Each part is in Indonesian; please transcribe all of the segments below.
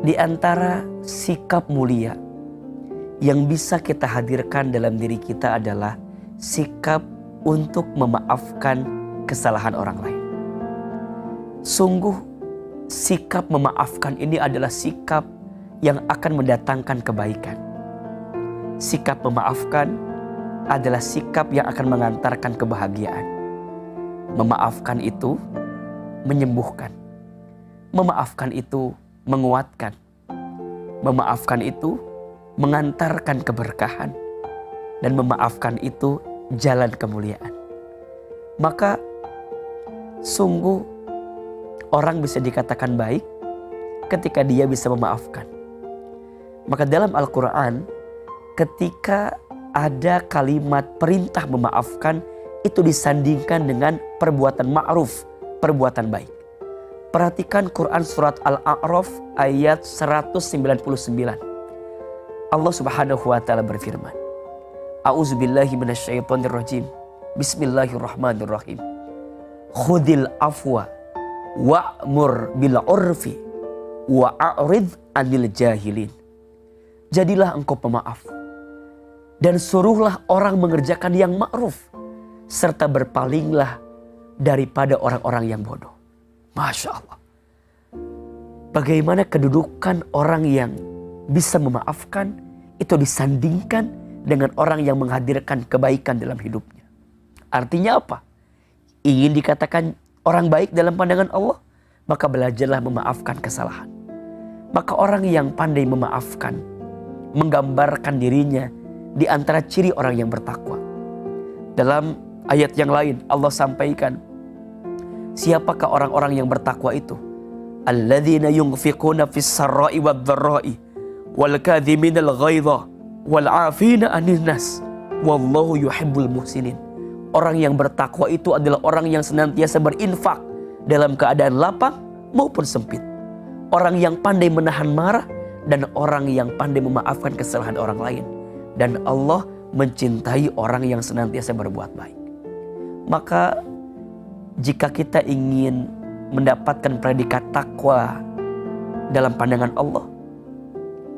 Di antara sikap mulia yang bisa kita hadirkan dalam diri kita adalah sikap untuk memaafkan kesalahan orang lain. Sungguh sikap memaafkan ini adalah sikap yang akan mendatangkan kebaikan. Sikap memaafkan adalah sikap yang akan mengantarkan kebahagiaan. Memaafkan itu menyembuhkan. Memaafkan itu menguatkan. Memaafkan itu mengantarkan keberkahan. Dan memaafkan itu jalan kemuliaan. Maka sungguh orang bisa dikatakan baik ketika dia bisa memaafkan. Maka dalam Al-Quran, ketika ada kalimat perintah memaafkan, itu disandingkan dengan perbuatan ma'ruf, perbuatan baik. Perhatikan Quran surat Al-A'raf ayat 199. Allah Subhanahu wa taala berfirman, A'udzubillahi minasyaitonirrajim. Bismillahirrahmanirrahim. Khudil afwa wa'mur bil urfi wa'arid 'anil jahilin. Jadilah engkau pemaaf dan suruhlah orang mengerjakan yang ma'ruf, serta berpalinglah daripada orang-orang yang bodoh. Masya Allah. Bagaimana kedudukan orang yang bisa memaafkan itu disandingkan dengan orang yang menghadirkan kebaikan dalam hidupnya. Artinya apa? Ingin dikatakan orang baik dalam pandangan Allah, maka belajarlah memaafkan kesalahan. Maka orang yang pandai memaafkan menggambarkan dirinya di antara ciri orang yang bertakwa. Dalam ayat yang lain Allah sampaikan, siapakah orang-orang yang bertakwa itu? Alladzina yunfiquna fis sarra'i wad dharra'i wal kadhiminal ghaidha wal 'afina 'anil nas wallahu yuhibbul muhsinin. Orang yang bertakwa itu adalah orang yang senantiasa berinfak dalam keadaan lapang maupun sempit. Orang yang pandai menahan marah dan orang yang pandai memaafkan kesalahan orang lain. Dan Allah mencintai orang yang senantiasa berbuat baik. Maka jika kita ingin mendapatkan predikat takwa dalam pandangan Allah,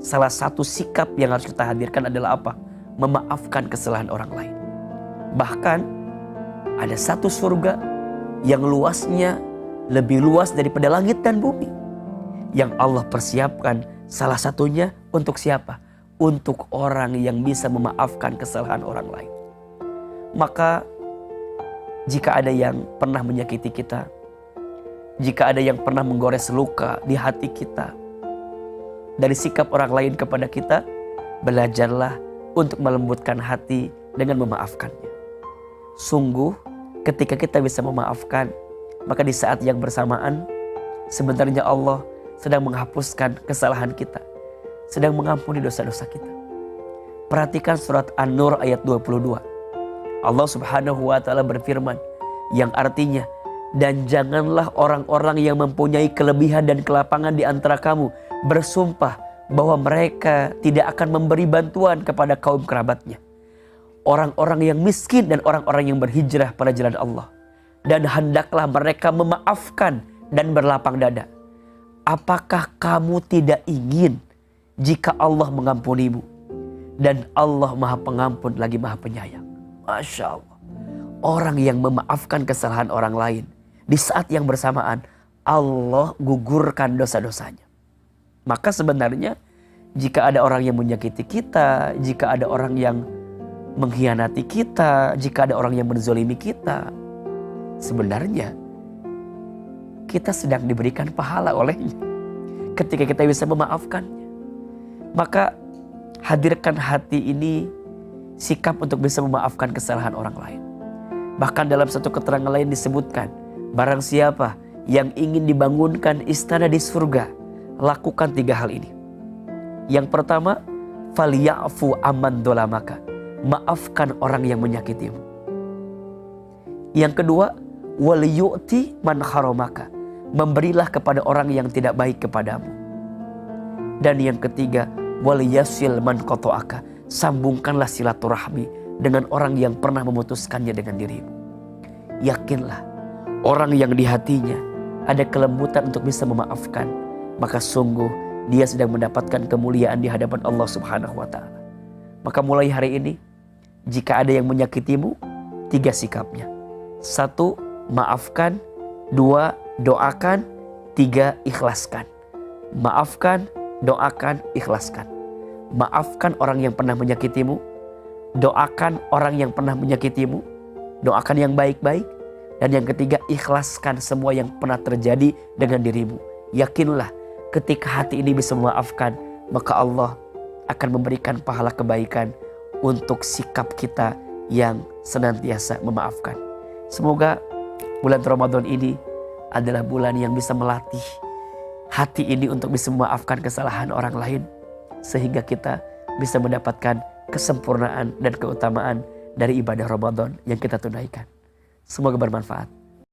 salah satu sikap yang harus kita hadirkan adalah apa? Memaafkan kesalahan orang lain. Bahkan ada satu surga yang luasnya lebih luas daripada langit dan bumi, yang Allah persiapkan salah satunya untuk siapa? Untuk orang yang bisa memaafkan kesalahan orang lain. Maka jika ada yang pernah menyakiti kita, jika ada yang pernah menggores luka di hati kita dari sikap orang lain kepada kita, belajarlah untuk melembutkan hati dengan memaafkannya. Sungguh ketika kita bisa memaafkan, maka di saat yang bersamaan sebenarnya Allah sedang menghapuskan kesalahan kita, sedang mengampuni dosa-dosa kita. Perhatikan surat An-Nur ayat 22. Allah Subhanahu wa taala berfirman yang artinya, dan janganlah orang-orang yang mempunyai kelebihan dan kelapangan di antara kamu bersumpah bahwa mereka tidak akan memberi bantuan kepada kaum kerabatnya, orang-orang yang miskin dan orang-orang yang berhijrah pada jalan Allah. Dan hendaklah mereka memaafkan dan berlapang dada. Apakah kamu tidak ingin jika Allah mengampunimu? Dan Allah Maha Pengampun lagi Maha Penyayang. Masya Allah. Orang yang memaafkan kesalahan orang lain, di saat yang bersamaan Allah gugurkan dosa-dosanya. Maka sebenarnya jika ada orang yang menyakiti kita, jika ada orang yang mengkhianati kita, jika ada orang yang menzolimi kita, sebenarnya kita sedang diberikan pahala olehnya ketika kita bisa memaafkannya. Maka hadirkan hati ini, sikap untuk bisa memaafkan kesalahan orang lain. Bahkan dalam satu keterangan lain disebutkan, barang siapa yang ingin dibangunkan istana di surga, lakukan 3 hal ini. Yang pertama, falyafu amman dolamaka, maafkan orang yang menyakitimu. Yang kedua, wal yu'ti man haramaka, memberilah kepada orang yang tidak baik kepadamu. Dan yang ketiga, wal yasil man qata'aka, sambungkanlah silaturahmi dengan orang yang pernah memutuskannya dengan dirimu. Yakinlah, orang yang di hatinya ada kelembutan untuk bisa memaafkan, maka sungguh dia sedang mendapatkan kemuliaan di hadapan Allah Subhanahu wa taala. Maka mulai hari ini, jika ada yang menyakitimu, 3 sikapnya. 1, maafkan. 2, doakan. 3, ikhlaskan. Maafkan, doakan, ikhlaskan. Maafkan orang yang pernah menyakitimu. Doakan orang yang pernah menyakitimu. Doakan yang baik-baik. Dan yang ketiga, ikhlaskan semua yang pernah terjadi dengan dirimu. Yakinlah, ketika hati ini bisa memaafkan, maka Allah akan memberikan pahala kebaikan untuk sikap kita yang senantiasa memaafkan. Semoga bulan Ramadan ini adalah bulan yang bisa melatih hati ini untuk bisa memaafkan kesalahan orang lain, sehingga kita bisa mendapatkan kesempurnaan dan keutamaan dari ibadah Ramadan yang kita tunaikan. Semoga bermanfaat.